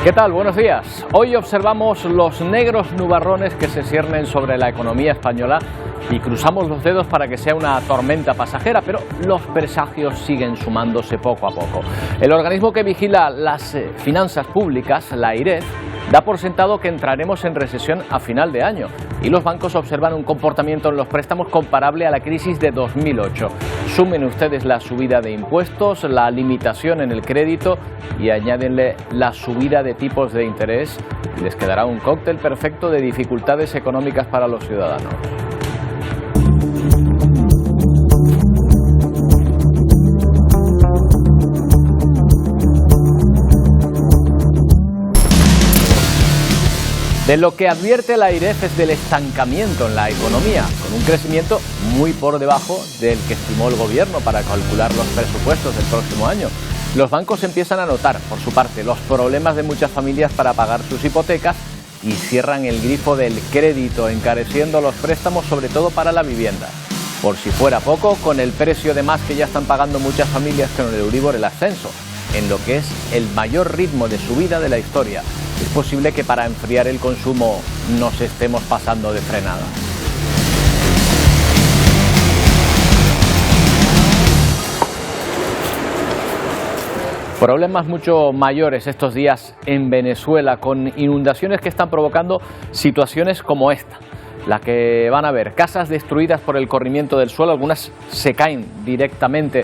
¿Qué tal? Buenos días. Hoy observamos los negros nubarrones que se ciernen sobre la economía española y cruzamos los dedos para que sea una tormenta pasajera, pero los presagios siguen sumándose poco a poco. El organismo que vigila las finanzas públicas, la AIREF, da por sentado que entraremos en recesión a final de año y los bancos observan un comportamiento en los préstamos comparable a la crisis de 2008. Sumen ustedes la subida de impuestos, la limitación en el crédito y añádenle la subida de tipos de interés y les quedará un cóctel perfecto de dificultades económicas para los ciudadanos. De lo que advierte la AIREF es del estancamiento en la economía, con un crecimiento muy por debajo del que estimó el gobierno para calcular los presupuestos del próximo año. Los bancos empiezan a notar, por su parte, los problemas de muchas familias para pagar sus hipotecas y cierran el grifo del crédito, encareciendo los préstamos, sobre todo para la vivienda. Por si fuera poco, con el precio de más que ya están pagando muchas familias con el Euribor, el ascenso, en lo que es el mayor ritmo de subida de la historia. Es posible que para enfriar el consumo nos estemos pasando de frenada. Problemas mucho mayores estos días en Venezuela, con inundaciones que están provocando situaciones como esta. La que van a ver, casas destruidas por el corrimiento del suelo, algunas se caen directamente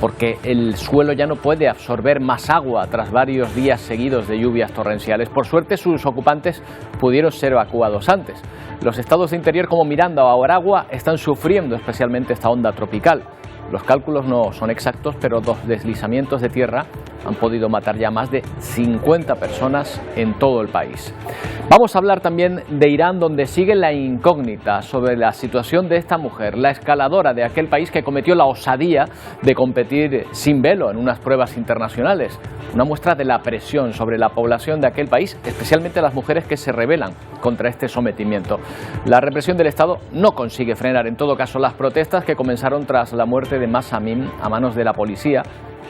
porque el suelo ya no puede absorber más agua tras varios días seguidos de lluvias torrenciales. Por suerte, sus ocupantes pudieron ser evacuados antes. Los estados de interior como Miranda o Aragua están sufriendo especialmente esta onda tropical. Los cálculos no son exactos, pero 2 deslizamientos de tierra han podido matar ya más de 50 personas en todo el país. Vamos a hablar también de Irán, donde sigue la incógnita sobre la situación de esta mujer, la escaladora de aquel país que cometió la osadía de competir sin velo en unas pruebas internacionales. Una muestra de la presión sobre la población de aquel país, especialmente las mujeres que se rebelan contra este sometimiento. La represión del Estado no consigue frenar, en todo caso, las protestas que comenzaron tras la muerte de Mahsa Amini a manos de la policía,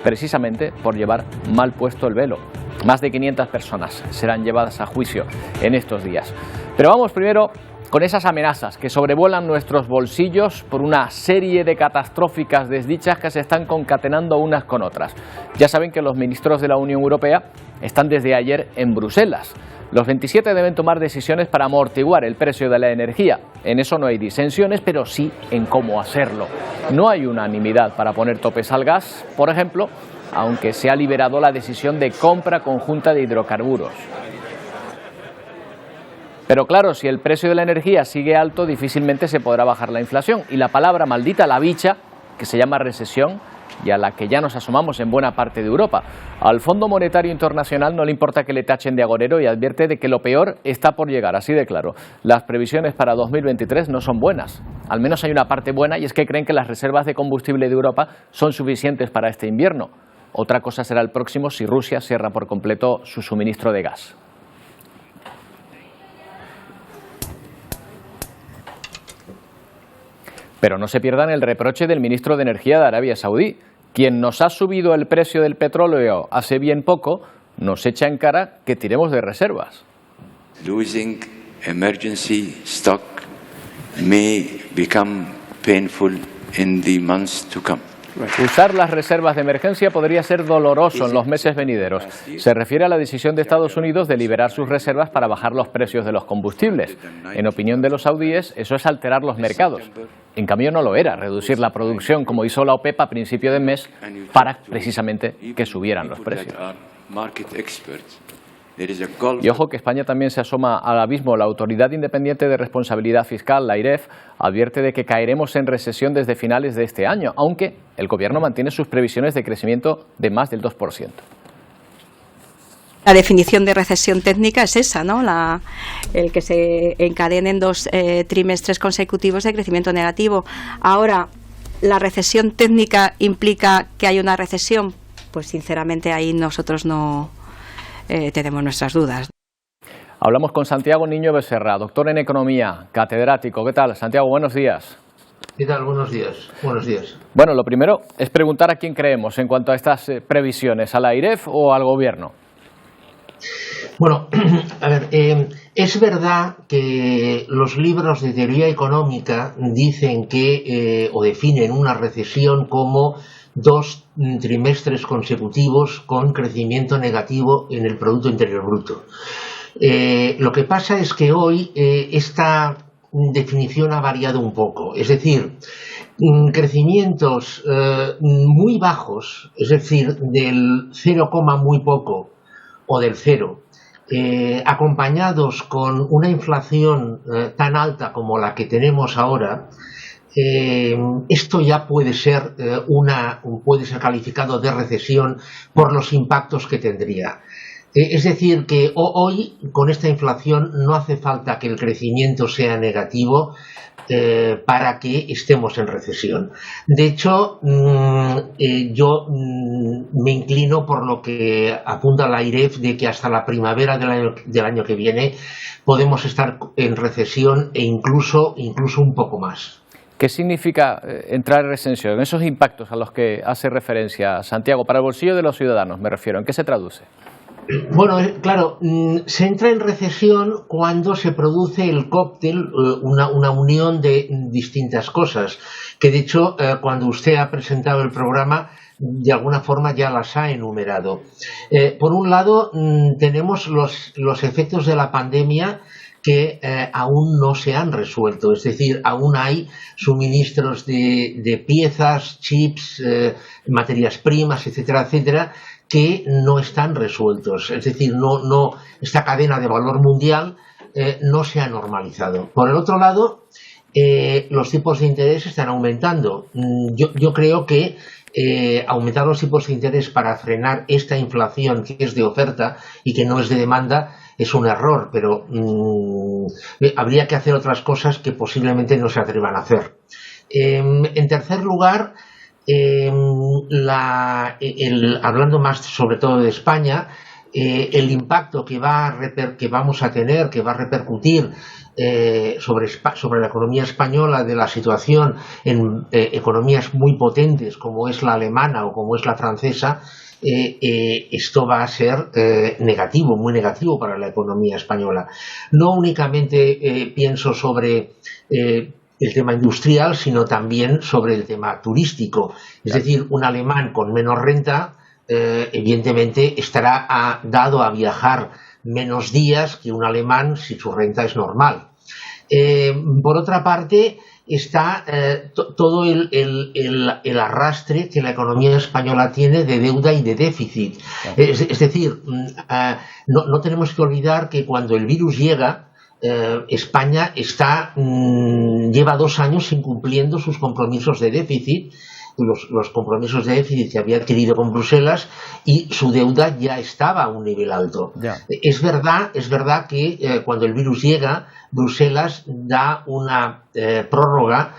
precisamente por llevar mal puesto el velo. Más de 500 personas serán llevadas a juicio en estos días. Pero vamos primero con esas amenazas que sobrevuelan nuestros bolsillos por una serie de catastróficas desdichas que se están concatenando unas con otras. Ya saben que los ministros de la Unión Europea están desde ayer en Bruselas. Los 27 deben tomar decisiones para amortiguar el precio de la energía. En eso no hay disensiones, pero sí en cómo hacerlo. No hay unanimidad para poner topes al gas, por ejemplo, aunque se ha liberado la decisión de compra conjunta de hidrocarburos. Pero claro, si el precio de la energía sigue alto, difícilmente se podrá bajar la inflación. Y la palabra maldita, la bicha, que se llama recesión, y a la que ya nos asomamos en buena parte de Europa. Al Fondo Monetario Internacional no le importa que le tachen de agorero y advierte de que lo peor está por llegar, así de claro. Las previsiones para 2023 no son buenas. Al menos hay una parte buena, y es que creen que las reservas de combustible de Europa son suficientes para este invierno. Otra cosa será el próximo si Rusia cierra por completo su suministro de gas. Pero no se pierdan el reproche del ministro de Energía de Arabia Saudí. Quien nos ha subido el precio del petróleo hace bien poco, nos echa en cara que tiremos de reservas. Losing emergency stock may become painful in the months to come. Usar las reservas de emergencia podría ser doloroso en los meses venideros. Se refiere a la decisión de Estados Unidos de liberar sus reservas para bajar los precios de los combustibles. En opinión de los saudíes, eso es alterar los mercados. En cambio, no lo era reducir la producción como hizo la OPEP a principio de mes para precisamente que subieran los precios. Y ojo que España también se asoma al abismo. La Autoridad Independiente de Responsabilidad Fiscal, la AIREF, advierte de que caeremos en recesión desde finales de este año, aunque el Gobierno mantiene sus previsiones de crecimiento de más del 2%. La definición de recesión técnica es esa, ¿no? El que se encadenen 2 trimestres consecutivos de crecimiento negativo. Ahora, ¿la recesión técnica implica que hay una recesión? Pues sinceramente ahí nosotros no tenemos nuestras dudas. Hablamos con Santiago Niño Becerra, doctor en Economía, catedrático. ¿Qué tal, Santiago? Buenos días. ¿Qué tal? Buenos días. Buenos días. Bueno, lo primero es preguntar a quién creemos en cuanto a estas previsiones, ¿a la AIREF o al Gobierno? Bueno, a ver, es verdad que los libros de teoría económica dicen que, o definen una recesión como 2 trimestres consecutivos con crecimiento negativo en el Producto Interior Bruto. Lo que pasa es que hoy esta definición ha variado un poco, es decir, crecimientos muy bajos, es decir, del 0, muy poco o del 0, acompañados con una inflación tan alta como la que tenemos ahora, esto ya puede ser calificado de recesión por los impactos que tendría. Es decir, que hoy con esta inflación no hace falta que el crecimiento sea negativo para que estemos en recesión. De hecho, yo me inclino por lo que apunta la IREF de que hasta la primavera del año que viene podemos estar en recesión e incluso un poco más. ¿Qué significa entrar en recesión? Esos impactos a los que hace referencia Santiago, para el bolsillo de los ciudadanos me refiero, ¿en qué se traduce? Bueno, claro, se entra en recesión cuando se produce el cóctel, una unión de distintas cosas, que de hecho cuando usted ha presentado el programa de alguna forma ya las ha enumerado. Por un lado tenemos los efectos de la pandemia que aún no se han resuelto, es decir, aún hay suministros de piezas, chips, materias primas, etcétera, etcétera, que no están resueltos, es decir, esta cadena de valor mundial no se ha normalizado. Por el otro lado, los tipos de interés están aumentando. Yo creo que aumentar los tipos de interés para frenar esta inflación que es de oferta y que no es de demanda es un error, pero habría que hacer otras cosas que posiblemente no se atrevan a hacer. En tercer lugar, hablando más sobre todo de España, el impacto que vamos a tener, que va a repercutir sobre la economía española de la situación en economías muy potentes como es la alemana o como es la francesa, esto va a ser negativo, muy negativo para la economía española. No únicamente pienso sobre el tema industrial, sino también sobre el tema turístico. Es decir, un alemán con menos renta, evidentemente estará dado a viajar menos días que un alemán si su renta es normal. Por otra parte, está todo el arrastre que la economía española tiene de deuda y de déficit. Es decir, no tenemos que olvidar que cuando el virus llega, España lleva 2 años incumpliendo sus compromisos de déficit, los compromisos de déficit que había adquirido con Bruselas, y su deuda ya estaba a un nivel alto. Ya. Es verdad que cuando el virus llega, Bruselas da una prórroga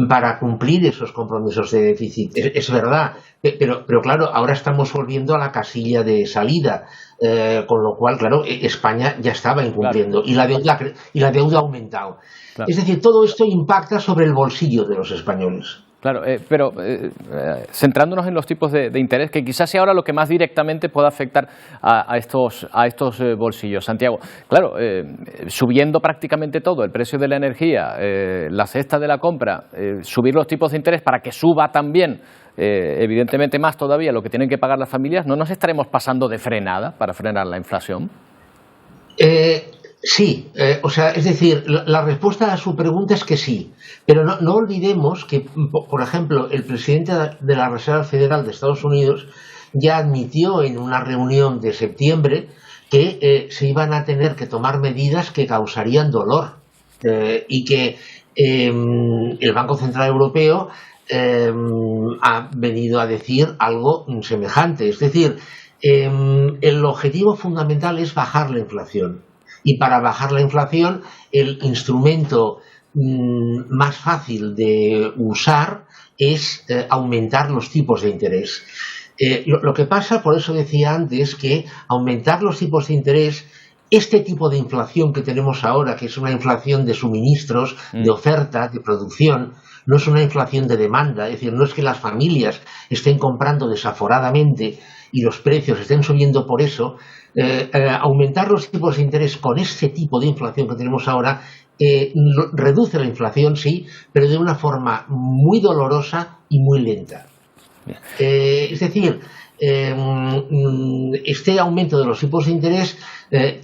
para cumplir esos compromisos de déficit. Es verdad, pero claro, ahora estamos volviendo a la casilla de salida. Con lo cual, claro, España ya estaba incumpliendo, claro, y la deuda ha aumentado. Claro. Es decir, todo esto impacta sobre el bolsillo de los españoles. Claro, pero centrándonos en los tipos de interés, que quizás sea ahora lo que más directamente pueda afectar a estos bolsillos. Santiago, claro, subiendo prácticamente todo, el precio de la energía, la cesta de la compra, subir los tipos de interés para que suba también, evidentemente más todavía lo que tienen que pagar las familias, ¿no nos estaremos pasando de frenada para frenar la inflación? Sí, es decir, la respuesta a su pregunta es que sí, pero no olvidemos que, por ejemplo, el presidente de la Reserva Federal de Estados Unidos ya admitió en una reunión de septiembre que se iban a tener que tomar medidas que causarían dolor y que el Banco Central Europeo ha venido a decir algo semejante. Es decir, el objetivo fundamental es bajar la inflación. Y para bajar la inflación, el instrumento más fácil de usar es aumentar los tipos de interés. Lo que pasa, por eso decía antes, que aumentar los tipos de interés, este tipo de inflación que tenemos ahora, que es una inflación de suministros, de oferta, de producción, no es una inflación de demanda. Es decir, no es que las familias estén comprando desaforadamente y los precios estén subiendo por eso, aumentar los tipos de interés con este tipo de inflación que tenemos ahora reduce la inflación, sí, pero de una forma muy dolorosa y muy lenta. Es decir, este aumento de los tipos de interés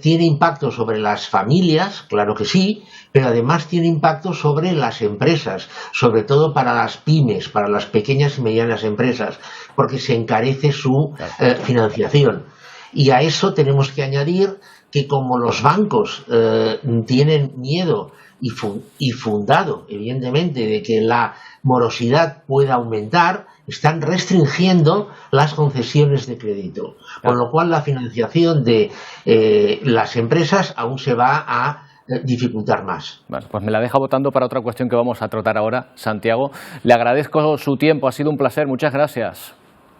tiene impacto sobre las familias, claro que sí, pero además tiene impacto sobre las empresas, sobre todo para las pymes, para las pequeñas y medianas empresas, porque se encarece su financiación. Y a eso tenemos que añadir que como los bancos tienen miedo y fundado, evidentemente, de que la morosidad pueda aumentar, están restringiendo las concesiones de crédito, con lo cual la financiación de las empresas aún se va a dificultar más. Bueno, pues me la deja votando para otra cuestión que vamos a tratar ahora, Santiago. Le agradezco su tiempo, ha sido un placer, muchas gracias.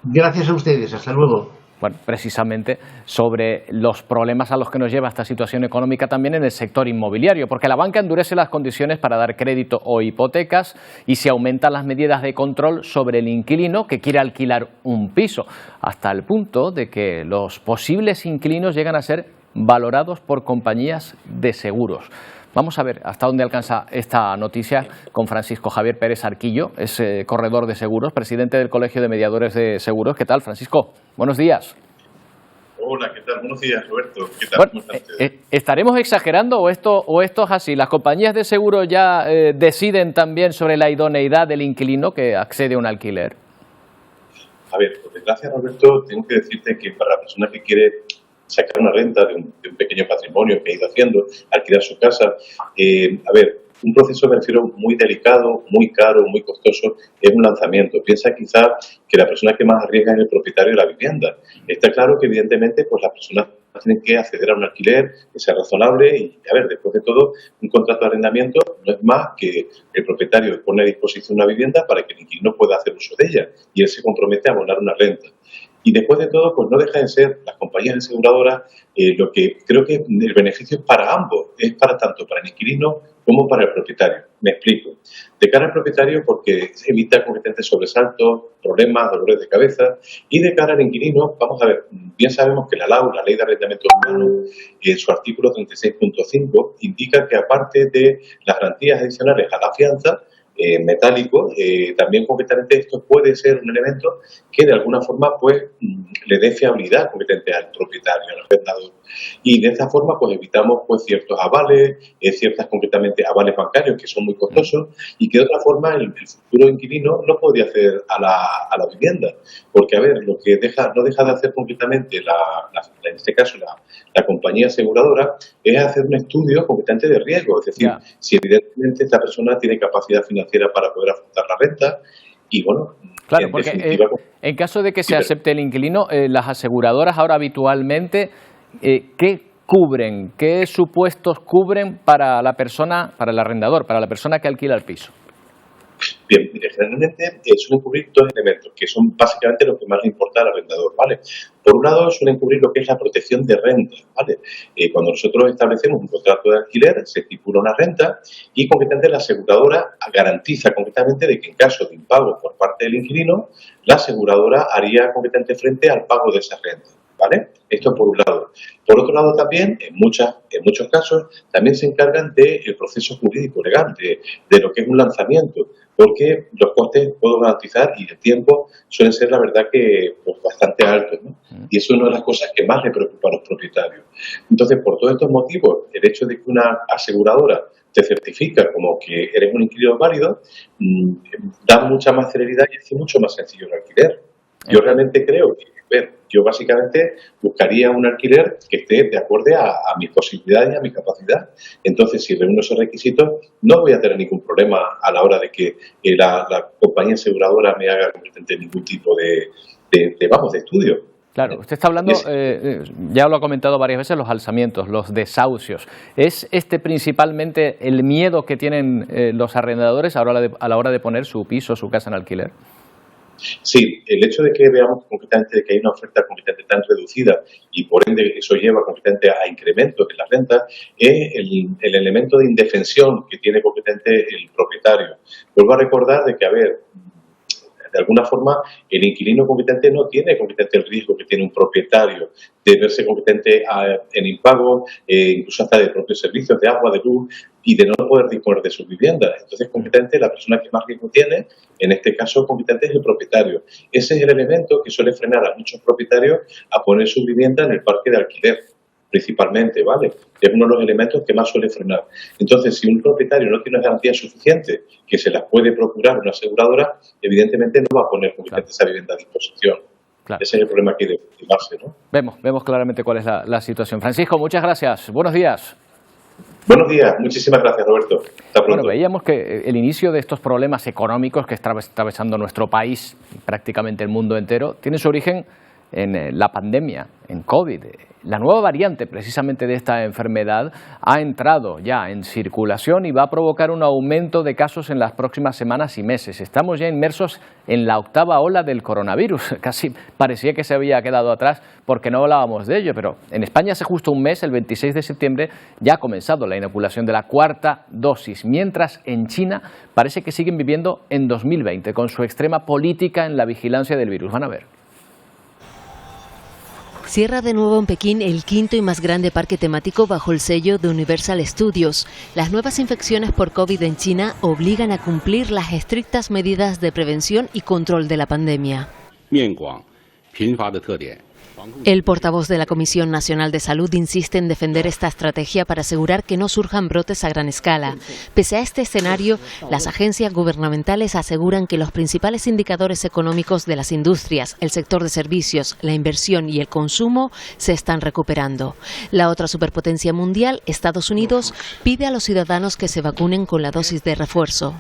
Gracias a ustedes, hasta luego. Bueno, precisamente sobre los problemas a los que nos lleva esta situación económica también en el sector inmobiliario, porque la banca endurece las condiciones para dar crédito o hipotecas y se aumentan las medidas de control sobre el inquilino que quiere alquilar un piso, hasta el punto de que los posibles inquilinos llegan a ser valorados por compañías de seguros. Vamos a ver hasta dónde alcanza esta noticia con Francisco Javier Pérez Arquillo, es corredor de seguros, presidente del Colegio de Mediadores de Seguros. ¿Qué tal, Francisco? Buenos días. Hola, ¿qué tal? Buenos días, Roberto. ¿Qué tal? Bueno, ¿estaremos exagerando o esto es así? ¿Las compañías de seguro ya deciden también sobre la idoneidad del inquilino que accede a un alquiler? A ver, por desgracia, Roberto, tengo que decirte que para la persona que quiere sacar una renta de un pequeño patrimonio que ha ido haciendo, alquilar su casa, un proceso, me refiero, muy delicado, muy caro, muy costoso, es un lanzamiento. Piensa quizá que la persona que más arriesga es el propietario de la vivienda. Está claro que, evidentemente, pues las personas tienen que acceder a un alquiler que sea razonable y, después de todo, un contrato de arrendamiento no es más que el propietario pone a disposición una vivienda para que el inquilino pueda hacer uso de ella y él se compromete a abonar una renta. Y después de todo, pues no deja de ser las compañías aseguradoras lo que creo que el beneficio es para ambos, es para tanto para el inquilino como para el propietario. Me explico. De cara al propietario, porque se evita competentes sobresaltos, problemas, dolores de cabeza, y de cara al inquilino, vamos a ver, bien sabemos que la LAU, la Ley de Arrendamientos Urbanos, en su artículo 36.5, indica que aparte de las garantías adicionales a la fianza, metálico, también concretamente esto puede ser un elemento que de alguna forma pues le dé fiabilidad competente al propietario, al arrendador. Y de esta forma pues evitamos pues ciertos avales, ciertas concretamente avales bancarios que son muy costosos y que de otra forma el futuro inquilino no podría acceder a la vivienda. Porque lo que no deja de hacer concretamente en este caso la compañía aseguradora es hacer un estudio completamente de riesgo, es decir, si evidentemente esta persona tiene capacidad financiera para poder afrontar la renta y claro, porque en caso de que se acepte el inquilino, las aseguradoras ahora habitualmente, ¿qué cubren? ¿Qué supuestos cubren para la persona, para el arrendador, para la persona que alquila el piso? Bien, generalmente suelen cubrir dos elementos, que son básicamente lo que más le importa al arrendador, ¿vale? Por un lado, suelen cubrir lo que es la protección de renta, ¿vale? Cuando nosotros establecemos un contrato de alquiler, se estipula una renta y concretamente la aseguradora garantiza concretamente de que en caso de impago por parte del inquilino, la aseguradora haría concretamente frente al pago de esa renta, ¿vale? Esto por un lado. Por otro lado también, en muchos casos, también se encargan del proceso jurídico legal, de lo que es un lanzamiento, porque los costes, puedo garantizar, y el tiempo suelen ser, la verdad, que pues, bastante altos, ¿no? Y eso es una de las cosas que más le preocupa a los propietarios. Entonces, por todos estos motivos, el hecho de que una aseguradora te certifica como que eres un inquilino válido, da mucha más celeridad y hace mucho más sencillo el alquiler. Yo realmente creo que, yo básicamente buscaría un alquiler que esté de acuerdo a mis posibilidades y a mi capacidad. Entonces, si reúno esos requisitos, no voy a tener ningún problema a la hora de que la compañía aseguradora me haga ningún tipo de estudio. Claro, usted está hablando, ya lo ha comentado varias veces, los alzamientos, los desahucios. ¿Es principalmente el miedo que tienen los arrendadores a la hora de poner su piso, su casa en alquiler? Sí, el hecho de que veamos concretamente que hay una oferta completamente tan reducida y por ende eso lleva completamente a incrementos en las rentas es el elemento de indefensión que tiene completamente el propietario. Vuelvo a recordar de que, De alguna forma, el inquilino competente no tiene competente el riesgo que tiene un propietario de verse competente en impago, incluso hasta de propios servicios de agua, de luz, y de no poder disponer de su vivienda. Entonces, competente, la persona que más riesgo tiene, en este caso, competente es el propietario. Ese es el elemento que suele frenar a muchos propietarios a poner su vivienda en el parque de alquiler, principalmente, ¿vale? Es uno de los elementos que más suele frenar. Entonces, si un propietario no tiene garantías suficientes que se las puede procurar una aseguradora, evidentemente no va a poner competente esa vivienda a disposición. Claro. Ese es el problema que hay de base, ¿no? Vemos claramente cuál es la situación. Francisco, muchas gracias. Buenos días. Buenos días. Muchísimas gracias, Roberto. Hasta pronto. Bueno, veíamos que el inicio de estos problemas económicos que está atravesando nuestro país, prácticamente el mundo entero, tiene su origen en la pandemia, en COVID. La nueva variante precisamente de esta enfermedad ha entrado ya en circulación y va a provocar un aumento de casos en las próximas semanas y meses. Estamos ya inmersos en la octava ola del coronavirus. Casi parecía que se había quedado atrás porque no hablábamos de ello, pero en España hace justo un mes, el 26 de septiembre, ya ha comenzado la inoculación de la cuarta dosis, mientras en China parece que siguen viviendo en 2020 con su extrema política en la vigilancia del virus. Van a ver. Cierra de nuevo en Pekín el quinto y más grande parque temático bajo el sello de Universal Studios. Las nuevas infecciones por COVID en China obligan a cumplir las estrictas medidas de prevención y control de la pandemia. El portavoz de la Comisión Nacional de Salud insiste en defender esta estrategia para asegurar que no surjan brotes a gran escala. Pese a este escenario, las agencias gubernamentales aseguran que los principales indicadores económicos de las industrias, el sector de servicios, la inversión y el consumo se están recuperando. La otra superpotencia mundial, Estados Unidos, pide a los ciudadanos que se vacunen con la dosis de refuerzo.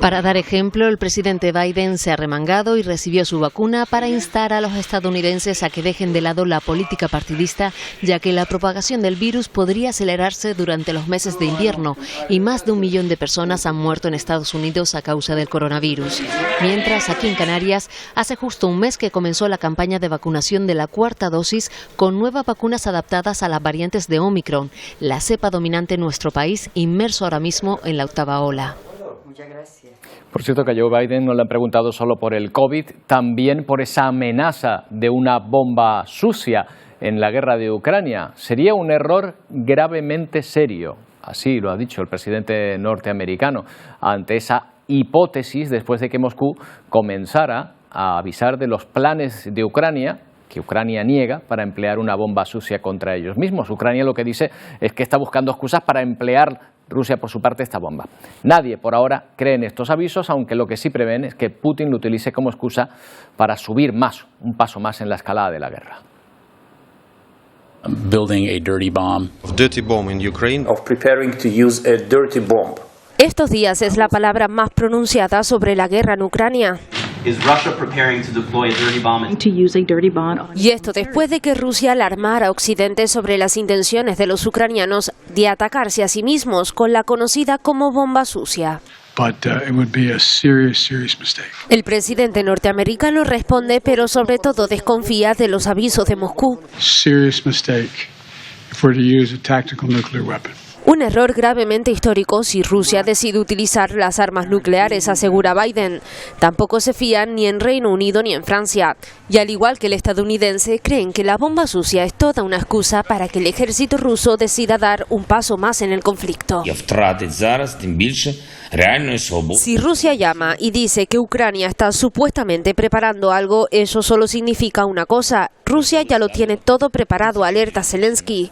Para dar ejemplo, el presidente Biden se ha remangado y recibió su vacuna para instar a los estadounidenses a que dejen de lado la política partidista, ya que la propagación del virus podría acelerarse durante los meses de invierno y más de 1 millón de personas han muerto en Estados Unidos a causa del coronavirus. Mientras, aquí en Canarias, hace justo un mes que comenzó la campaña de vacunación de la cuarta dosis con nuevas vacunas adaptadas a las variantes de Omicron, la cepa dominante en nuestro país, inmerso ahora mismo en la octava ola. Por cierto, que a Joe Biden no le han preguntado solo por el COVID, también por esa amenaza de una bomba sucia en la guerra de Ucrania. Sería un error gravemente serio, así lo ha dicho el presidente norteamericano, ante esa hipótesis después de que Moscú comenzara a avisar de los planes de Ucrania, que Ucrania niega, para emplear una bomba sucia contra ellos mismos. Ucrania lo que dice es que está buscando excusas para emplear Rusia, por su parte, esta bomba. Nadie, por ahora, cree en estos avisos, aunque lo que sí prevén es que Putin lo utilice como excusa para subir más, un paso más en la escalada de la guerra. Building a dirty bomb. Of dirty bomb in Ukraine. Of preparing to use a dirty bomb. Estos días es la palabra más pronunciada sobre la guerra en Ucrania. Y esto después de que Rusia alarmara a Occidente sobre las intenciones de los ucranianos de atacarse a sí mismos con la conocida como bomba sucia. El presidente norteamericano responde, pero sobre todo desconfía de los avisos de Moscú. Un error gravemente histórico si Rusia decide utilizar las armas nucleares, asegura Biden. Tampoco se fían ni en Reino Unido ni en Francia. Y al igual que el estadounidense, creen que la bomba sucia es toda una excusa para que el ejército ruso decida dar un paso más en el conflicto. Si Rusia llama y dice que Ucrania está supuestamente preparando algo, eso solo significa una cosa. Rusia ya lo tiene todo preparado, alerta Zelensky.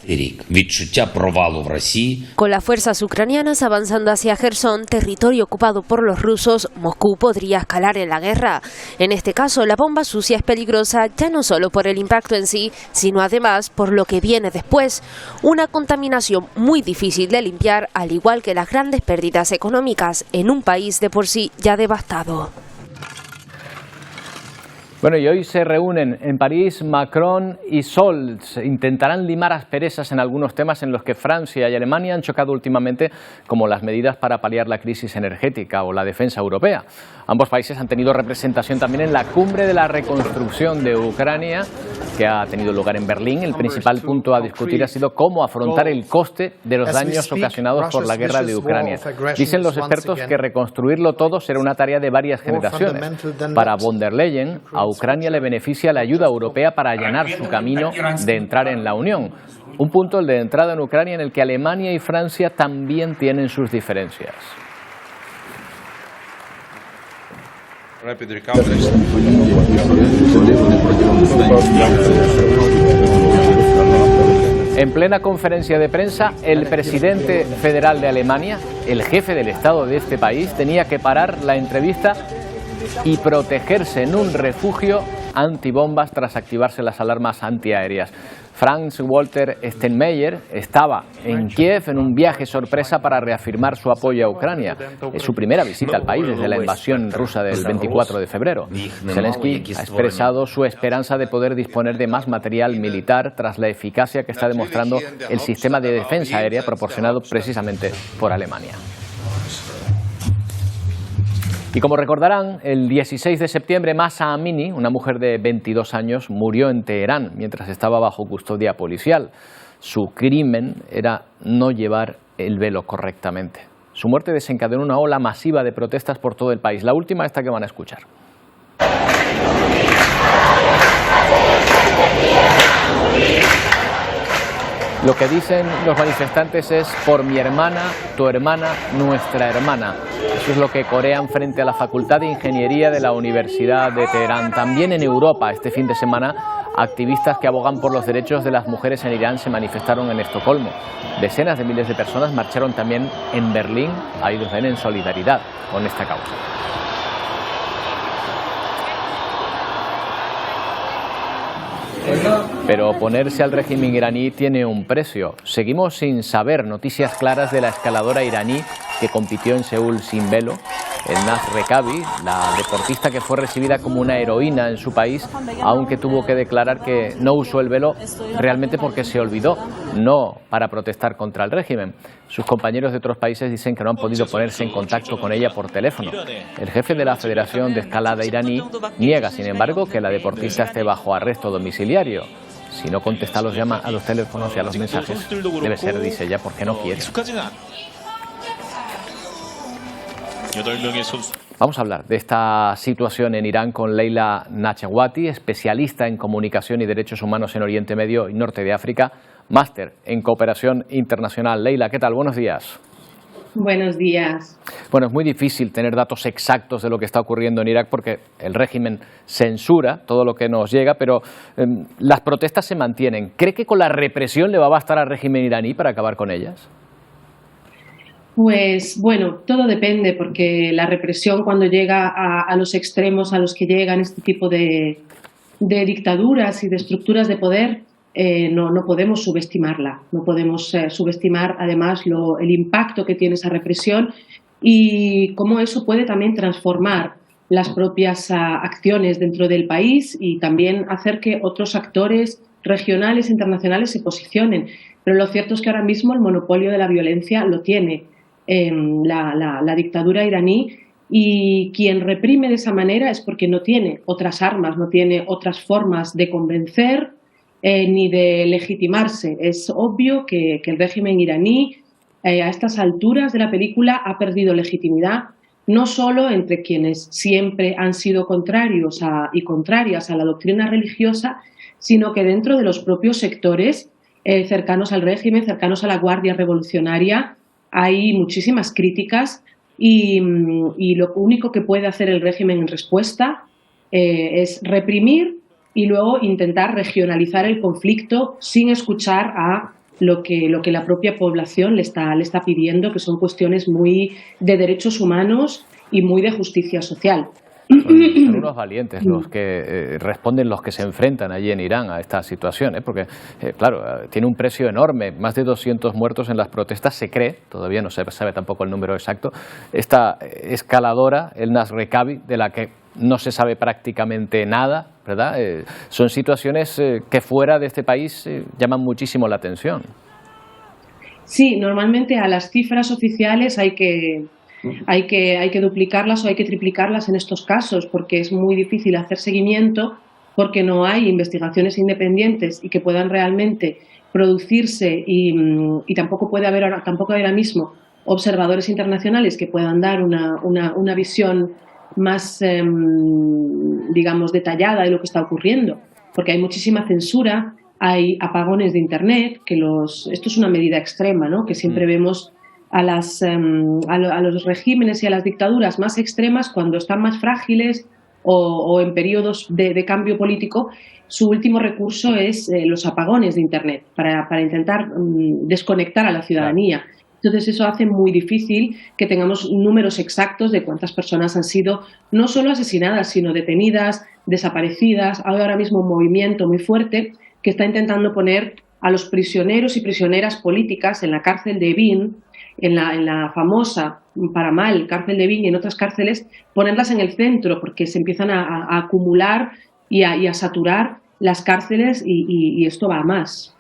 Con las fuerzas ucranianas avanzando hacia Jersón, territorio ocupado por los rusos, Moscú podría escalar en la guerra. En este caso, la bomba sucia es peligrosa ya no solo por el impacto en sí, sino además por lo que viene después. Una contaminación muy difícil de limpiar, al igual que las grandes pérdidas económicas en un país de por sí ya devastado. Bueno, y hoy se reúnen en París Macron y Scholz. Intentarán limar asperezas en algunos temas en los que Francia y Alemania han chocado últimamente, como las medidas para paliar la crisis energética o la defensa europea. Ambos países han tenido representación también en la cumbre de la reconstrucción de Ucrania, que ha tenido lugar en Berlín. El principal punto a discutir ha sido cómo afrontar el coste de los daños ocasionados por la guerra de Ucrania. Dicen los expertos que reconstruirlo todo será una tarea de varias generaciones. Para von der Leyen, a Ucrania le beneficia la ayuda europea para allanar su camino de entrar en la Unión. Un punto, el de entrada en Ucrania, en el que Alemania y Francia también tienen sus diferencias. En plena conferencia de prensa, el presidente federal de Alemania, el jefe del Estado de este país, tenía que parar la entrevista y protegerse en un refugio antibombas tras activarse las alarmas antiaéreas. Franz-Walter Steinmeier estaba en Kiev en un viaje sorpresa para reafirmar su apoyo a Ucrania. Es su primera visita al país desde la invasión rusa del 24 de febrero. Zelensky ha expresado su esperanza de poder disponer de más material militar tras la eficacia que está demostrando el sistema de defensa aérea proporcionado precisamente por Alemania. Y como recordarán, el 16 de septiembre Mahsa Amini, una mujer de 22 años, murió en Teherán mientras estaba bajo custodia policial. Su crimen era no llevar el velo correctamente. Su muerte desencadenó una ola masiva de protestas por todo el país. La última, esta que van a escuchar. Lo que dicen los manifestantes es: por mi hermana, tu hermana, nuestra hermana. Eso es lo que corean frente a la Facultad de Ingeniería de la Universidad de Teherán. También en Europa, este fin de semana, activistas que abogan por los derechos de las mujeres en Irán se manifestaron en Estocolmo. Decenas de miles de personas marcharon también en Berlín, ahí los ven, en solidaridad con esta causa. Pero oponerse al régimen iraní tiene un precio. Seguimos sin saber noticias claras de la escaladora iraní que compitió en Seúl sin velo, el Naz Rekabi, la deportista que fue recibida como una heroína en su país, aunque tuvo que declarar que no usó el velo realmente porque se olvidó, no para protestar contra el régimen. Sus compañeros de otros países dicen que no han podido ponerse en contacto con ella por teléfono. El jefe de la Federación de Escalada iraní niega, sin embargo, que la deportista esté bajo arresto domiciliario. Si no contesta a los teléfonos y a los mensajes, debe ser, dice ella, porque no quiere. Vamos a hablar de esta situación en Irán con Leila Nachewati, especialista en comunicación y derechos humanos en Oriente Medio y Norte de África, máster en cooperación internacional. Leila, ¿qué tal? Buenos días. Buenos días. Bueno, es muy difícil tener datos exactos de lo que está ocurriendo en Irak porque el régimen censura todo lo que nos llega, pero las protestas se mantienen. ¿Cree que con la represión le va a bastar al régimen iraní para acabar con ellas? Pues bueno, todo depende, porque la represión, cuando llega a los extremos a los que llegan este tipo de dictaduras y de estructuras de poder, no podemos subestimarla. No podemos subestimar además el impacto que tiene esa represión y cómo eso puede también transformar las propias acciones dentro del país y también hacer que otros actores regionales e internacionales se posicionen. Pero lo cierto es que ahora mismo el monopolio de la violencia lo tiene la dictadura iraní, y quien reprime de esa manera es porque no tiene otras armas, no tiene otras formas de convencer ni de legitimarse. Es obvio que el régimen iraní a estas alturas de la película ha perdido legitimidad, no solo entre quienes siempre han sido contrarios y contrarias a la doctrina religiosa, sino que dentro de los propios sectores cercanos al régimen, cercanos a la Guardia Revolucionaria, hay muchísimas críticas y lo único que puede hacer el régimen en respuesta es reprimir y luego intentar regionalizar el conflicto sin escuchar a lo que la propia población le está pidiendo, que son cuestiones muy de derechos humanos y muy de justicia social. Son unos valientes los que responden, los que se enfrentan allí en Irán a esta situación, porque, claro, tiene un precio enorme, más de 200 muertos en las protestas, se cree, todavía no se sabe tampoco el número exacto, esta escaladora, el Naz Rekabi, de la que no se sabe prácticamente nada, ¿verdad? Son situaciones que fuera de este país llaman muchísimo la atención. Sí, normalmente a las cifras oficiales hay que duplicarlas o hay que triplicarlas en estos casos, porque es muy difícil hacer seguimiento porque no hay investigaciones independientes y que puedan realmente producirse y tampoco puede haber ahora mismo observadores internacionales que puedan dar una visión más, digamos, detallada de lo que está ocurriendo, porque hay muchísima censura, hay apagones de Internet, esto es una medida extrema, ¿no? Que siempre vemos a los regímenes y a las dictaduras más extremas cuando están más frágiles o en periodos de cambio político. Su último recurso es los apagones de Internet para intentar desconectar a la ciudadanía. Entonces eso hace muy difícil que tengamos números exactos de cuántas personas han sido no solo asesinadas, sino detenidas, desaparecidas. Hay ahora mismo un movimiento muy fuerte que está intentando poner a los prisioneros y prisioneras políticas en la cárcel de Evin, en la famosa, para mal, cárcel de Evin y en otras cárceles, ponerlas en el centro porque se empiezan a acumular y a saturar las cárceles y esto va a más.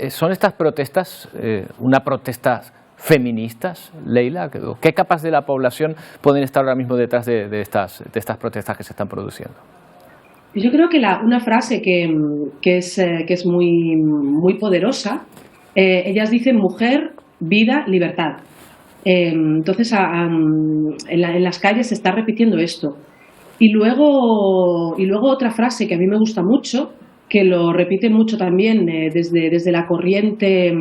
¿Son estas protestas una protesta feministas, Leila? ¿Qué capas de la población pueden estar ahora mismo detrás de estas protestas que se están produciendo? Yo creo que una frase que es muy, muy poderosa, ellas dicen mujer, vida, libertad. Entonces en las calles se está repitiendo esto. Y luego otra frase que a mí me gusta mucho, que lo repite mucho también desde la corriente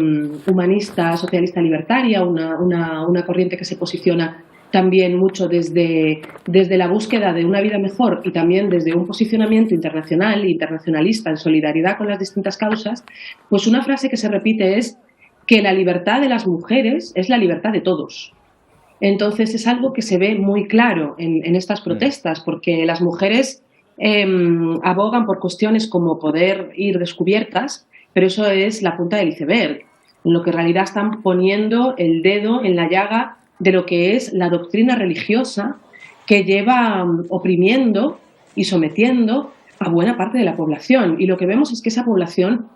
humanista, socialista, libertaria, una corriente que se posiciona también mucho desde la búsqueda de una vida mejor y también desde un posicionamiento internacional e internacionalista en solidaridad con las distintas causas. Pues una frase que se repite es que la libertad de las mujeres es la libertad de todos. Entonces es algo que se ve muy claro en estas protestas, porque las mujeres abogan por cuestiones como poder ir descubiertas, pero eso es la punta del iceberg, en lo que en realidad están poniendo el dedo en la llaga de lo que es la doctrina religiosa que lleva oprimiendo y sometiendo a buena parte de la población. Y lo que vemos es que esa población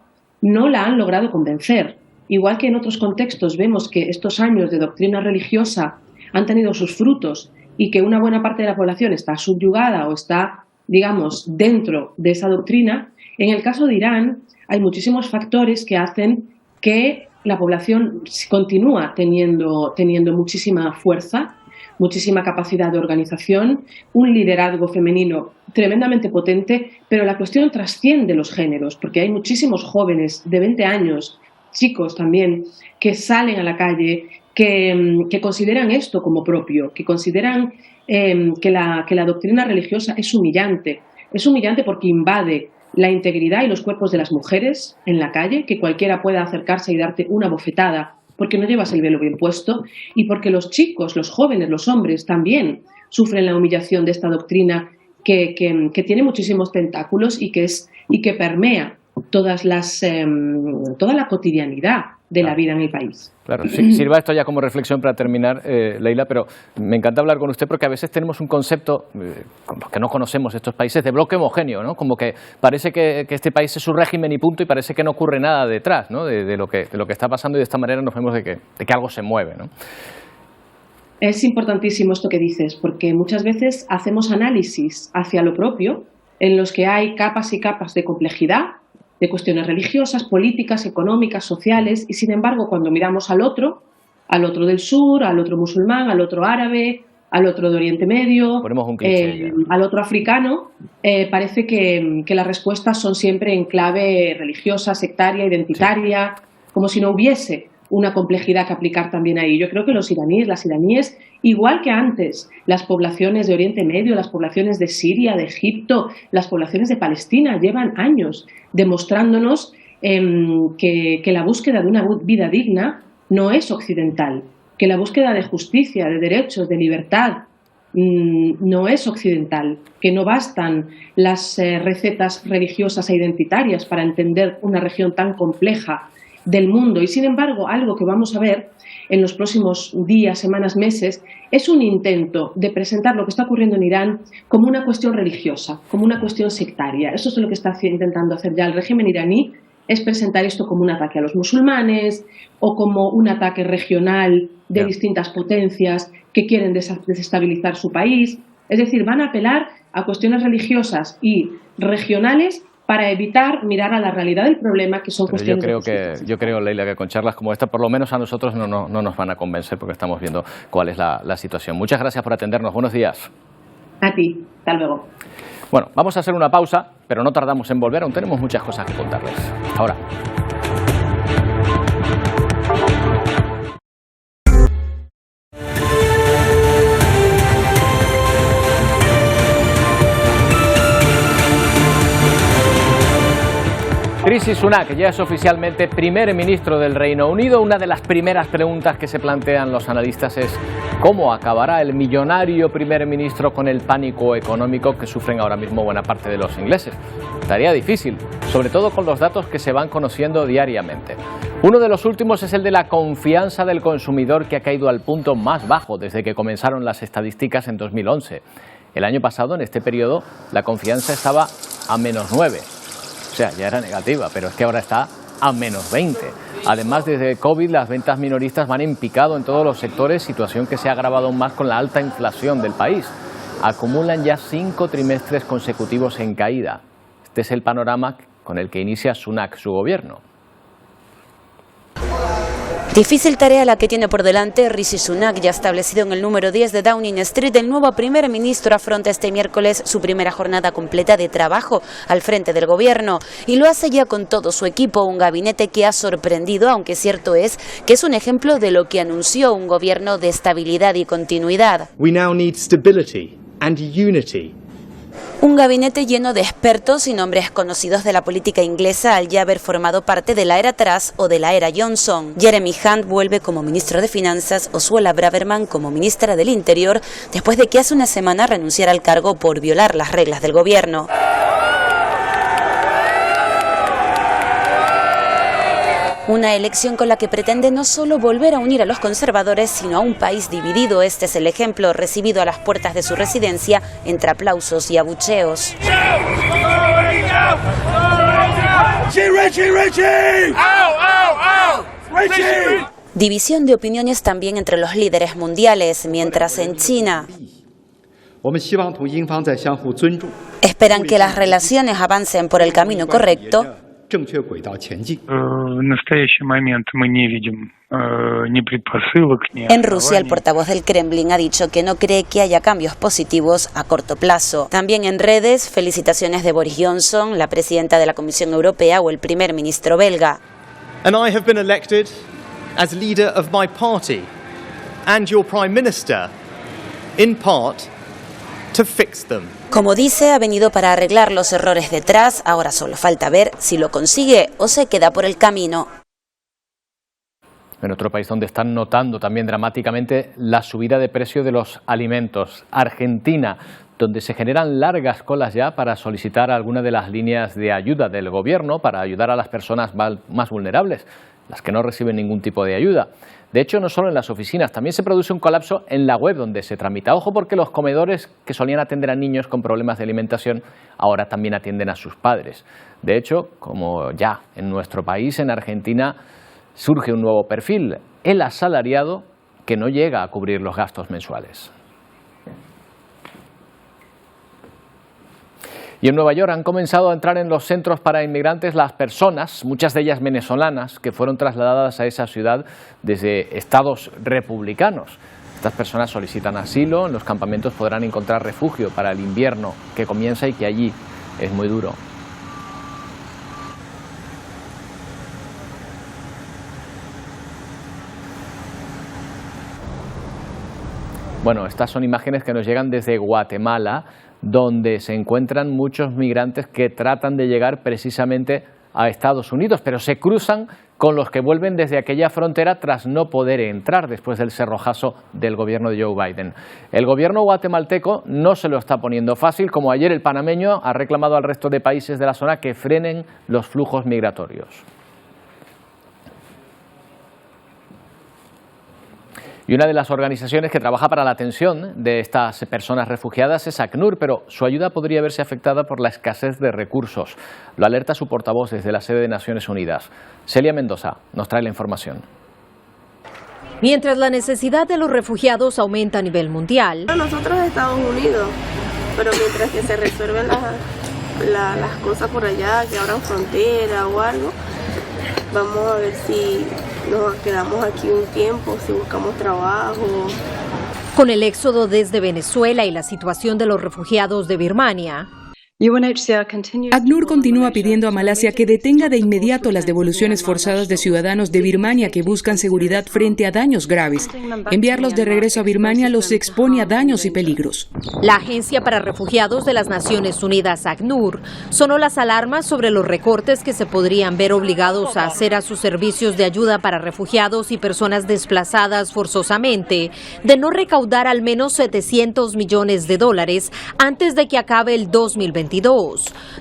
no la han logrado convencer. Igual que en otros contextos vemos que estos años de doctrina religiosa han tenido sus frutos y que una buena parte de la población está subyugada o está, digamos, dentro de esa doctrina, en el caso de Irán hay muchísimos factores que hacen que la población continúa teniendo muchísima fuerza, muchísima capacidad de organización, un liderazgo femenino tremendamente potente, pero la cuestión trasciende los géneros, porque hay muchísimos jóvenes de 20 años, chicos también, que salen a la calle, que consideran esto como propio, que consideran que la doctrina religiosa es humillante porque invade la integridad y los cuerpos de las mujeres en la calle, que cualquiera pueda acercarse y darte una bofetada porque no llevas el velo bien puesto, y porque los chicos, los jóvenes, los hombres también sufren la humillación de esta doctrina que tiene muchísimos tentáculos y que permea toda la cotidianidad de la vida en el país. Claro, sí, sirva esto ya como reflexión para terminar, Leila, pero me encanta hablar con usted porque a veces tenemos un concepto, que no conocemos estos países, de bloque homogéneo, ¿no? Como que parece que este país es su régimen y punto, y parece que no ocurre nada detrás, ¿no? de lo que está pasando, y de esta manera nos vemos de que algo se mueve, ¿no? Es importantísimo esto que dices, porque muchas veces hacemos análisis hacia lo propio, en los que hay capas y capas de complejidad, de cuestiones religiosas, políticas, económicas, sociales, y sin embargo cuando miramos al otro del sur, al otro musulmán, al otro árabe, al otro de Oriente Medio, al otro africano, parece que las respuestas son siempre en clave religiosa, sectaria, identitaria, como si no hubiese una complejidad que aplicar también ahí. Yo creo que los iraníes, las iraníes, igual que antes, las poblaciones de Oriente Medio, las poblaciones de Siria, de Egipto, las poblaciones de Palestina, llevan años demostrándonos que la búsqueda de una vida digna no es occidental, que la búsqueda de justicia, de derechos, de libertad, no es occidental, que no bastan las recetas religiosas e identitarias para entender una región tan compleja del mundo. Y sin embargo, algo que vamos a ver en los próximos días, semanas, meses, es un intento de presentar lo que está ocurriendo en Irán como una cuestión religiosa, como una cuestión sectaria. Eso es lo que está intentando hacer ya el régimen iraní, es presentar esto como un ataque a los musulmanes o como un ataque regional de distintas potencias que quieren desestabilizar su país. Es decir, van a apelar a cuestiones religiosas y regionales para evitar mirar a la realidad del problema, que son cuestiones. Yo creo, Leila, que con charlas como esta, por lo menos a nosotros no nos van a convencer, porque estamos viendo cuál es la situación. Muchas gracias por atendernos. Buenos días. A ti. Hasta luego. Bueno, vamos a hacer una pausa, pero no tardamos en volver. Aún tenemos muchas cosas que contarles. Ahora. Rishi Sunak ya es oficialmente primer ministro del Reino Unido. Una de las primeras preguntas que se plantean los analistas es ¿cómo acabará el millonario primer ministro con el pánico económico que sufren ahora mismo buena parte de los ingleses? Tarea difícil, sobre todo con los datos que se van conociendo diariamente. Uno de los últimos es el de la confianza del consumidor, que ha caído al punto más bajo desde que comenzaron las estadísticas en 2011. El año pasado, en este periodo, la confianza estaba a -9. O sea, ya era negativa, pero es que ahora está a -20. Además, desde COVID, las ventas minoristas van en picado en todos los sectores, situación que se ha agravado aún más con la alta inflación del país. Acumulan ya 5 trimestres consecutivos en caída. Este es el panorama con el que inicia Sunak su gobierno. Difícil tarea la que tiene por delante Rishi Sunak, ya establecido en el número 10 de Downing Street. El nuevo primer ministro afronta este miércoles su primera jornada completa de trabajo al frente del gobierno, y lo hace ya con todo su equipo, un gabinete que ha sorprendido, aunque cierto es que es un ejemplo de lo que anunció un gobierno de estabilidad y continuidad. We now need stability and unity. Un gabinete lleno de expertos y nombres conocidos de la política inglesa al ya haber formado parte de la era Truss o de la era Johnson. Jeremy Hunt vuelve como ministro de Finanzas o Suella Braverman como ministra del Interior, después de que hace una semana renunciara al cargo por violar las reglas del gobierno. Una elección con la que pretende no solo volver a unir a los conservadores, sino a un país dividido. Este es el ejemplo recibido a las puertas de su residencia entre aplausos y abucheos. División de opiniones también entre los líderes mundiales, mientras en China esperan que las relaciones avancen por el camino correcto. En Rusia, el portavoz del Kremlin ha dicho que no cree que haya cambios positivos a corto plazo. También en redes, felicitaciones de Boris Johnson, la presidenta de la Comisión Europea o el primer ministro belga. And I have been elected as leader of my party and your prime minister, in part, to fix them. Como dice, ha venido para arreglar los errores de Truss. Ahora solo falta ver si lo consigue o se queda por el camino. En otro país donde están notando también dramáticamente la subida de precio de los alimentos, Argentina, donde se generan largas colas ya para solicitar alguna de las líneas de ayuda del gobierno para ayudar a las personas más vulnerables, las que no reciben ningún tipo de ayuda. De hecho, no solo en las oficinas, también se produce un colapso en la web donde se tramita. Ojo, porque los comedores que solían atender a niños con problemas de alimentación ahora también atienden a sus padres. De hecho, como ya en nuestro país, en Argentina, surge un nuevo perfil, el asalariado que no llega a cubrir los gastos mensuales. Y en Nueva York han comenzado a entrar en los centros para inmigrantes las personas, muchas de ellas venezolanas, que fueron trasladadas a esa ciudad desde estados republicanos. Estas personas solicitan asilo, en los campamentos podrán encontrar refugio para el invierno que comienza y que allí es muy duro. Bueno, estas son imágenes que nos llegan desde Guatemala, donde se encuentran muchos migrantes que tratan de llegar precisamente a Estados Unidos, pero se cruzan con los que vuelven desde aquella frontera tras no poder entrar después del cerrojazo del gobierno de Joe Biden. El gobierno guatemalteco no se lo está poniendo fácil, como ayer el panameño ha reclamado al resto de países de la zona que frenen los flujos migratorios. Y una de las organizaciones que trabaja para la atención de estas personas refugiadas es ACNUR, pero su ayuda podría verse afectada por la escasez de recursos. Lo alerta su portavoz desde la sede de Naciones Unidas. Celia Mendoza nos trae la información. Mientras la necesidad de los refugiados aumenta a nivel mundial. Nosotros Estados Unidos, pero mientras que se resuelven las cosas por allá, que abran frontera o algo, vamos a ver si nos quedamos aquí un tiempo, si buscamos trabajo. Con el éxodo desde Venezuela y la situación de los refugiados de Birmania, ACNUR continúa pidiendo a Malasia que detenga de inmediato las devoluciones forzadas de ciudadanos de Birmania que buscan seguridad frente a daños graves. Enviarlos de regreso a Birmania los expone a daños y peligros. La Agencia para Refugiados de las Naciones Unidas, ACNUR, sonó las alarmas sobre los recortes que se podrían ver obligados a hacer a sus servicios de ayuda para refugiados y personas desplazadas forzosamente, de no recaudar al menos $700 millones antes de que acabe el 2022.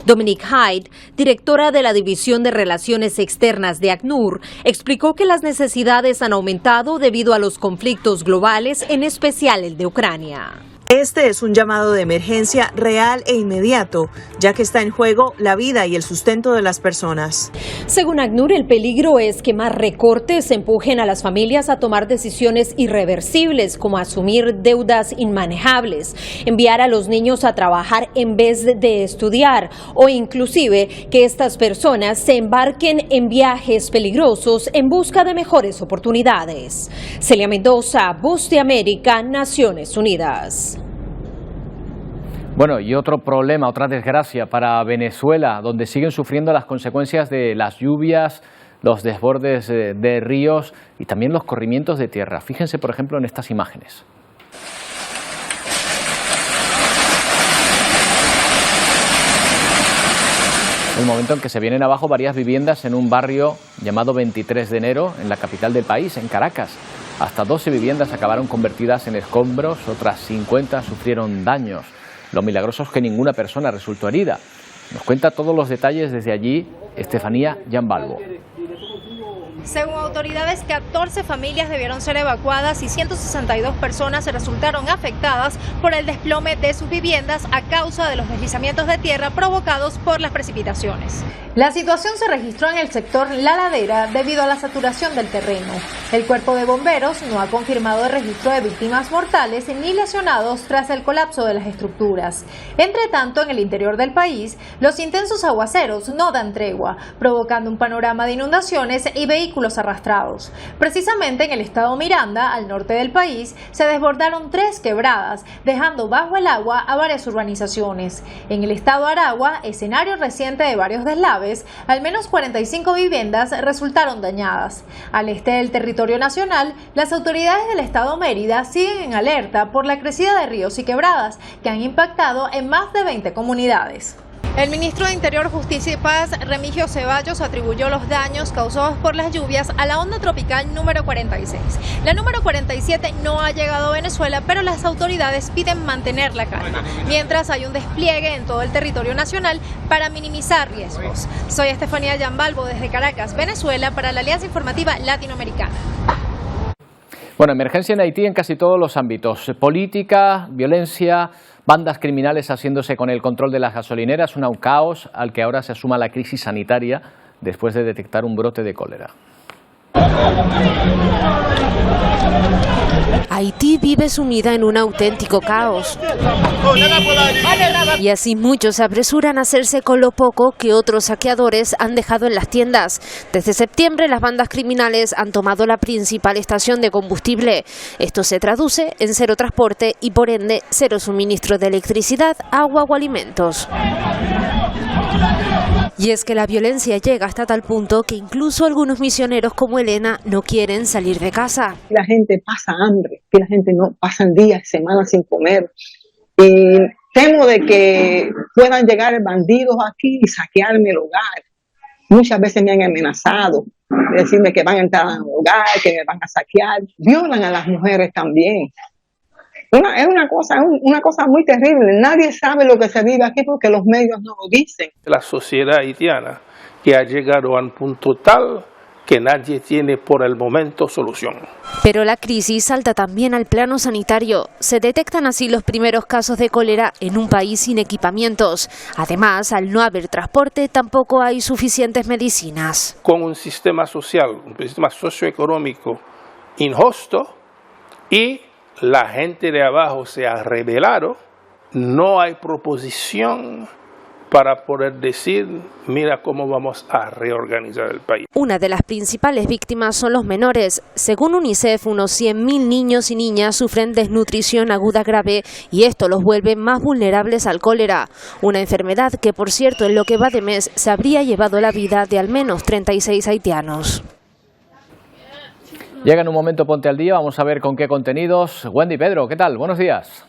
Dominique Hyde, directora de la División de Relaciones Externas de ACNUR, explicó que las necesidades han aumentado debido a los conflictos globales, en especial el de Ucrania. Este es un llamado de emergencia real e inmediato, ya que está en juego la vida y el sustento de las personas. Según ACNUR, el peligro es que más recortes empujen a las familias a tomar decisiones irreversibles, como asumir deudas inmanejables, enviar a los niños a trabajar en vez de estudiar, o inclusive que estas personas se embarquen en viajes peligrosos en busca de mejores oportunidades. Celia Mendoza, Voz de América, Naciones Unidas. Bueno, y otro problema, otra desgracia para Venezuela, donde siguen sufriendo las consecuencias de las lluvias, los desbordes de ríos y también los corrimientos de tierra. Fíjense, por ejemplo, en estas imágenes. El momento en que se vienen abajo varias viviendas en un barrio llamado 23 de enero, en la capital del país, en Caracas. Hasta 12 viviendas acabaron convertidas en escombros, otras 50 sufrieron daños. Lo milagroso es que ninguna persona resultó herida. Nos cuenta todos los detalles desde allí Estefanía Giambalvo. Según autoridades, 14 familias debieron ser evacuadas y 162 personas resultaron afectadas por el desplome de sus viviendas a causa de los deslizamientos de tierra provocados por las precipitaciones. La situación se registró en el sector La Ladera debido a la saturación del terreno. El cuerpo de bomberos no ha confirmado el registro de víctimas mortales ni lesionados tras el colapso de las estructuras. Entre tanto, en el interior del país, los intensos aguaceros no dan tregua, provocando un panorama de inundaciones y vehículos arrastrados. Precisamente en el estado Miranda, al norte del país, se desbordaron 3 quebradas, dejando bajo el agua a varias urbanizaciones. En el estado Aragua, escenario reciente de varios deslaves, al menos 45 viviendas resultaron dañadas. Al este del territorio nacional, las autoridades del estado Mérida siguen en alerta por la crecida de ríos y quebradas que han impactado en más de 20 comunidades. El ministro de Interior, Justicia y Paz, Remigio Ceballos, atribuyó los daños causados por las lluvias a la onda tropical número 46. La número 47 no ha llegado a Venezuela, pero las autoridades piden mantener la calma, mientras hay un despliegue en todo el territorio nacional para minimizar riesgos. Soy Estefanía Giambalvo desde Caracas, Venezuela, para la Alianza Informativa Latinoamericana. Bueno, emergencia en Haití en casi todos los ámbitos. Política, violencia, bandas criminales haciéndose con el control de las gasolineras, un caos al que ahora se asuma la crisis sanitaria después de detectar un brote de cólera. Haití vive sumida en un auténtico caos. Y así muchos se apresuran a hacerse con lo poco que otros saqueadores han dejado en las tiendas. Desde septiembre las bandas criminales han tomado la principal estación de combustible. Esto se traduce en cero transporte y por ende cero suministro de electricidad, agua o alimentos. Y es que la violencia llega hasta tal punto que incluso algunos misioneros como Elena no quieren salir de casa. La gente pasa hambre, que la gente no pasan días, semanas sin comer. Y temo de que puedan llegar bandidos aquí y saquearme el hogar. Muchas veces me han amenazado, decirme que van a entrar al hogar, que me van a saquear. Violan a las mujeres también. Es una cosa muy terrible. Nadie sabe lo que se vive aquí porque los medios no lo dicen. La sociedad haitiana que ha llegado a un punto tal que nadie tiene por el momento solución. Pero la crisis salta también al plano sanitario. Se detectan así los primeros casos de cólera en un país sin equipamientos. Además, al no haber transporte, tampoco hay suficientes medicinas. Con un sistema social, un sistema socioeconómico injusto y la gente de abajo se ha rebelado. No hay proposición para poder decir, mira cómo vamos a reorganizar el país. Una de las principales víctimas son los menores. Según UNICEF, unos 100.000 niños y niñas sufren desnutrición aguda grave y esto los vuelve más vulnerables al cólera. Una enfermedad que, por cierto, en lo que va de mes se habría llevado la vida de al menos 36 haitianos. Llega en un momento Ponte al Día, vamos a ver con qué contenidos. Wendy, Pedro, ¿qué tal? Buenos días.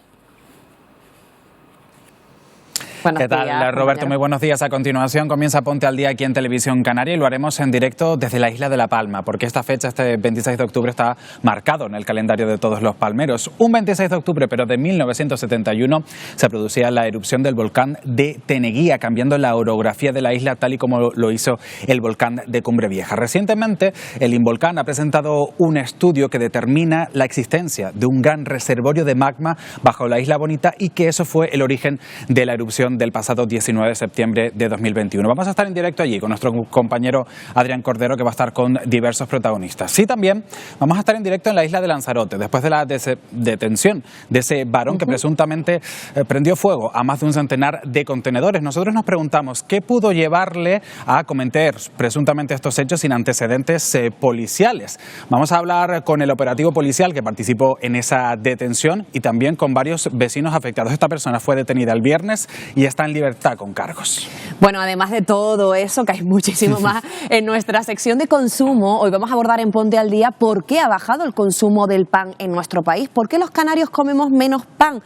¿Qué tal, Roberto? Muy buenos días. A continuación comienza Ponte al Día aquí en Televisión Canaria y lo haremos en directo desde la isla de La Palma, porque esta fecha, este 26 de octubre, está marcado en el calendario de todos los palmeros. Un 26 de octubre, pero de 1971, se producía la erupción del volcán de Teneguía, cambiando la orografía de la isla tal y como lo hizo el volcán de Cumbre Vieja. Recientemente, el Involcán ha presentado un estudio que determina la existencia de un gran reservorio de magma bajo la Isla Bonita y que eso fue el origen de la erupción del pasado 19 de septiembre de 2021. Vamos a estar en directo allí con nuestro compañero Adrián Cordero, que va a estar con diversos protagonistas. Sí, también vamos a estar en directo en la isla de Lanzarote, después de la detención de ese varón que presuntamente prendió fuego a más de un centenar de contenedores. Nosotros nos preguntamos qué pudo llevarle a cometer presuntamente estos hechos sin antecedentes policiales. Vamos a hablar con el operativo policial que participó en esa detención y también con varios vecinos afectados. Esta persona fue detenida el viernes y está en libertad con cargos. Bueno, además de todo eso, que hay muchísimo más, en nuestra sección de consumo, hoy vamos a abordar en Ponte al Día por qué ha bajado el consumo del pan en nuestro país, por qué los canarios comemos menos pan.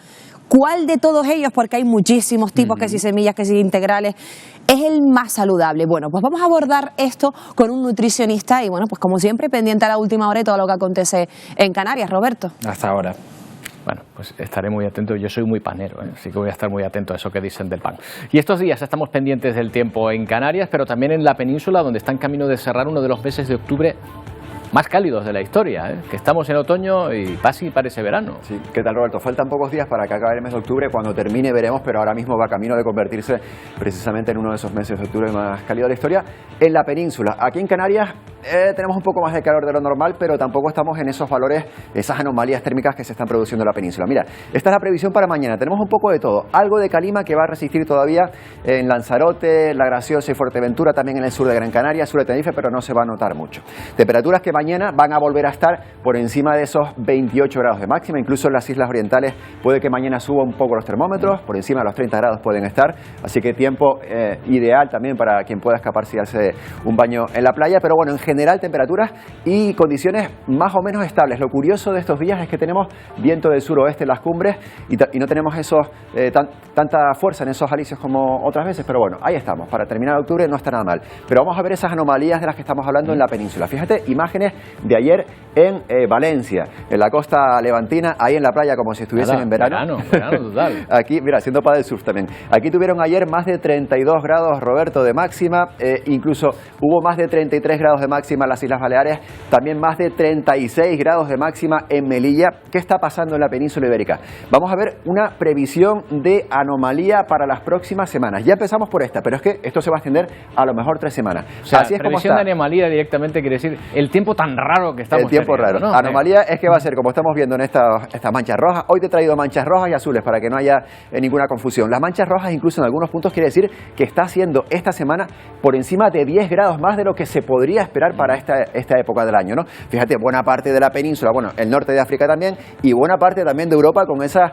¿Cuál de todos ellos, porque hay muchísimos tipos, que si semillas, que si integrales, es el más saludable? Bueno, pues vamos a abordar esto con un nutricionista y, bueno, pues como siempre, pendiente a la última hora de todo lo que acontece en Canarias. Roberto. Hasta ahora. Bueno, pues estaré muy atento. Yo soy muy panero, así que voy a estar muy atento a eso que dicen del pan. Y estos días estamos pendientes del tiempo en Canarias, pero también en la península, donde está en camino de cerrar uno de los meses de octubre más cálidos de la historia, que estamos en otoño y casi parece verano. Sí, ¿qué tal, Roberto? Faltan pocos días para que acabe el mes de octubre. Cuando termine veremos, pero ahora mismo va camino de convertirse precisamente en uno de esos meses de octubre más cálidos de la historia. En la península, aquí en Canarias, tenemos un poco más de calor de lo normal, pero tampoco estamos en esos valores, esas anomalías térmicas que se están produciendo en la península. Mira, esta es la previsión para mañana. Tenemos un poco de todo. Algo de calima que va a resistir todavía en Lanzarote, La Graciosa y Fuerteventura, también en el sur de Gran Canaria, sur de Tenerife, pero no se va a notar mucho. Temperaturas que mañana van a volver a estar por encima de esos 28 grados de máxima. Incluso en las islas orientales puede que mañana suba un poco los termómetros, por encima de los 30 grados pueden estar. Así que tiempo ideal también para quien pueda escaparse y darse un baño en la playa. Pero bueno, en general temperaturas y condiciones más o menos estables. Lo curioso de estos días es que tenemos viento del suroeste en las cumbres y no tenemos tanta fuerza en esos alisios como otras veces, pero bueno, ahí estamos. Para terminar octubre no está nada mal. Pero vamos a ver esas anomalías de las que estamos hablando en la península. Fíjate, imágenes de ayer en Valencia, en la costa levantina, ahí en la playa como si estuviesen en verano. Verano total. Aquí, mira, siendo para el surf también. Aquí tuvieron ayer más de 32 grados, Roberto, de máxima. Incluso hubo más de 33 grados de máxima en las Islas Baleares, también más de 36 grados de máxima en Melilla. ¿Qué está pasando en la península ibérica? Vamos a ver una previsión de anomalía para las próximas semanas. Ya empezamos por esta, pero es que esto se va a extender a lo mejor 3 semanas. O sea, así es como previsión está. De anomalía directamente quiere decir el tiempo tan raro que estamos El tiempo teniendo, raro. ¿no? Anomalía es que va a ser como estamos viendo en estas manchas rojas. Hoy te he traído manchas rojas y azules para que no haya ninguna confusión. Las manchas rojas incluso en algunos puntos quiere decir que está haciendo esta semana por encima de 10 grados más de lo que se podría esperar para esta época del año, ¿no? Fíjate, buena parte de la península, bueno, el norte de África también y buena parte también de Europa con esas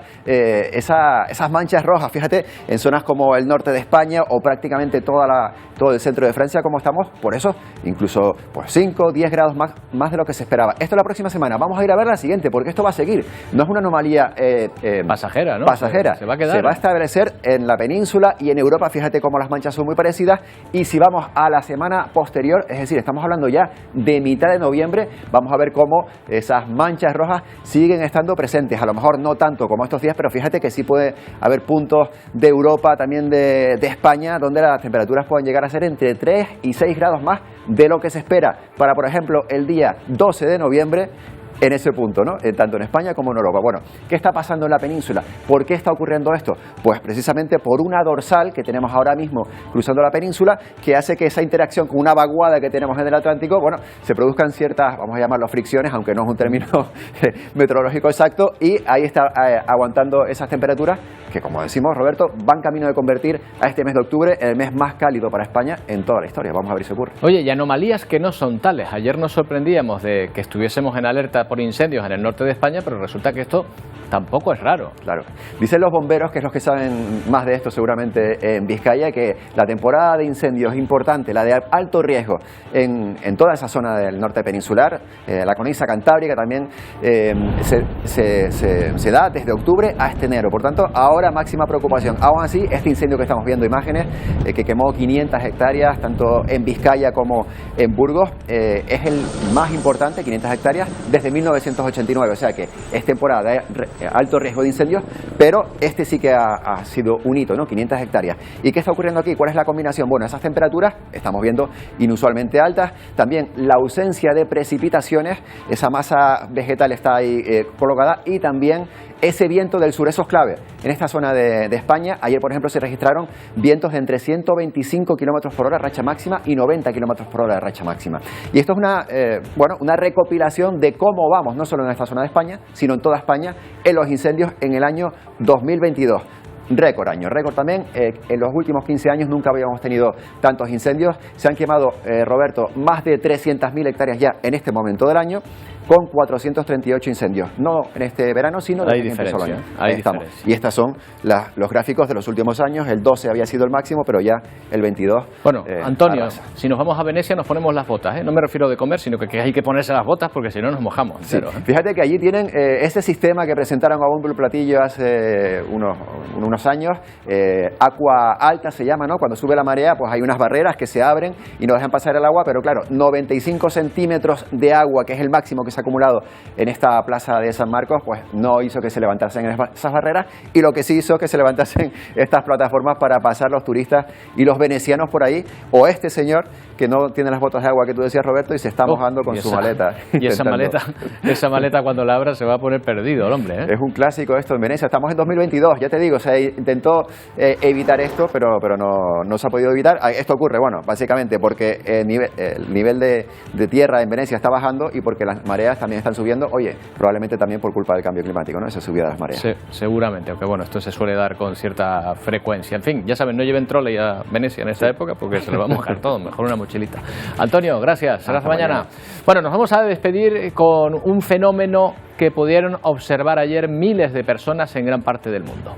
manchas rojas. Fíjate, en zonas como el norte de España o prácticamente todo el centro de Francia, como estamos, por eso incluso por 5 o 10 grados más de lo que se esperaba. Esto la próxima semana. Vamos a ir a ver la siguiente, porque esto va a seguir. No es una anomalía pasajera, ¿no? Pasajera. Se va a quedar. Se va a establecer en la península y en Europa. Fíjate cómo las manchas son muy parecidas. Y si vamos a la semana posterior, es decir, estamos hablando ya de mitad de noviembre, vamos a ver cómo esas manchas rojas siguen estando presentes. A lo mejor no tanto como estos días, pero fíjate que sí puede haber puntos de Europa, también de España, donde las temperaturas pueden llegar a ser entre 3 y 6 grados más de lo que se espera para, por ejemplo, el día 12 de noviembre en ese punto, ¿no? Tanto en España como en Europa. Bueno, ¿qué está pasando en la península? ¿Por qué está ocurriendo esto? Pues precisamente por una dorsal que tenemos ahora mismo cruzando la península, que hace que esa interacción con una vaguada que tenemos en el Atlántico, bueno, se produzcan ciertas, vamos a llamarlo fricciones, aunque no es un término meteorológico exacto, y ahí está aguantando esas temperaturas que, como decimos, Roberto, van camino de convertir a este mes de octubre en el mes más cálido para España en toda la historia. Vamos a ver si ocurre. Oye, y anomalías que no son tales. Ayer nos sorprendíamos de que estuviésemos en alerta por incendios en el norte de España, pero resulta que esto tampoco es raro. Claro. Dicen los bomberos, que es los que saben más de esto seguramente en Vizcaya, que la temporada de incendios importante, la de alto riesgo en toda esa zona del norte peninsular, la cornisa cantábrica también, se da desde octubre hasta enero. Por tanto, ahora máxima preocupación. Aún así, este incendio que estamos viendo imágenes, que quemó 500 hectáreas, tanto en Vizcaya como en Burgos, es el más importante, 500 hectáreas, desde 1989. O sea que es temporada de alto riesgo de incendios, pero este sí que ha sido un hito, ¿no? 500 hectáreas. ¿Y qué está ocurriendo aquí? ¿Cuál es la combinación? Bueno, esas temperaturas estamos viendo inusualmente altas, también la ausencia de precipitaciones, esa masa vegetal está ahí colocada, y también ese viento del sur. Eso es clave. En esta zona de España, ayer por ejemplo se registraron vientos de entre 125 km por hora racha máxima y 90 km por hora de racha máxima. Y esto es una recopilación de cómo vamos, no solo en esta zona de España, sino en toda España, en los incendios en el año 2022. Récord año, récord también. En los últimos 15 años nunca habíamos tenido tantos incendios. Se han quemado, Roberto, más de 300.000 hectáreas ya en este momento del año, con 438 incendios. No en este verano, sino desde que empezó el año. Ahí estamos. Y estos son los gráficos de los últimos años. El 12 había sido el máximo, pero ya el 22... Bueno, Antonio, si nos vamos a Venecia nos ponemos las botas, ¿eh? No me refiero de comer, sino que hay que ponerse las botas porque si no nos mojamos. Sí. Fíjate que allí tienen ese sistema que presentaron a bombo y platillo hace unos años, Aqua Alta se llama, ¿no? Cuando sube la marea, pues hay unas barreras que se abren y no dejan pasar el agua, pero claro, 95 centímetros de agua, que es el máximo que se ha acumulado en esta plaza de San Marcos, pues no hizo que se levantasen esas barreras, y lo que sí hizo que se levantasen estas plataformas para pasar los turistas y los venecianos por ahí, o este señor que no tiene las botas de agua que tú decías, Roberto, y se está mojando con su maleta. Y esa maleta cuando la abra se va a poner perdido el hombre, ¿eh? Es un clásico esto en Venecia. Estamos en 2022, ya te digo, se intentó evitar esto, pero no se ha podido evitar. Esto ocurre, bueno, básicamente porque el nivel de tierra en Venecia está bajando y porque las mareas también están subiendo. Oye, probablemente también por culpa del cambio climático, ¿no? Esa subida de las mareas. Sí, seguramente, aunque bueno, esto se suele dar con cierta frecuencia. En fin, ya saben, no lleven trolley a Venecia en esta época porque se lo va a mojar todo, mejor una mochilita. Antonio, gracias, hasta mañana. Bueno, nos vamos a despedir con un fenómeno que pudieron observar ayer miles de personas en gran parte del mundo.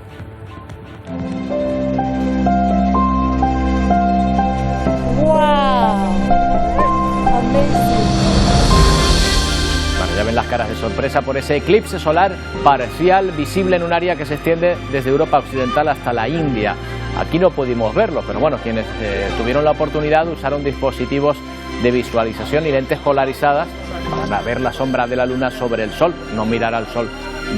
¡Wow! Bueno, ya ven las caras de sorpresa por ese eclipse solar parcial visible en un área que se extiende desde Europa Occidental hasta la India. Aquí no pudimos verlo, pero bueno, quienes tuvieron la oportunidad usaron dispositivos de visualización y lentes polarizadas para ver la sombra de la luna sobre el sol, no mirar al sol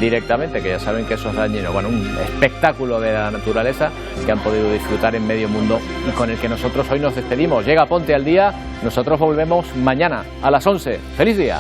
directamente, que ya saben que eso es dañino. Bueno, un espectáculo de la naturaleza que han podido disfrutar en medio mundo y con el que nosotros hoy nos despedimos. Llega Ponte al Día, nosotros volvemos mañana a las 11. ¡Feliz día!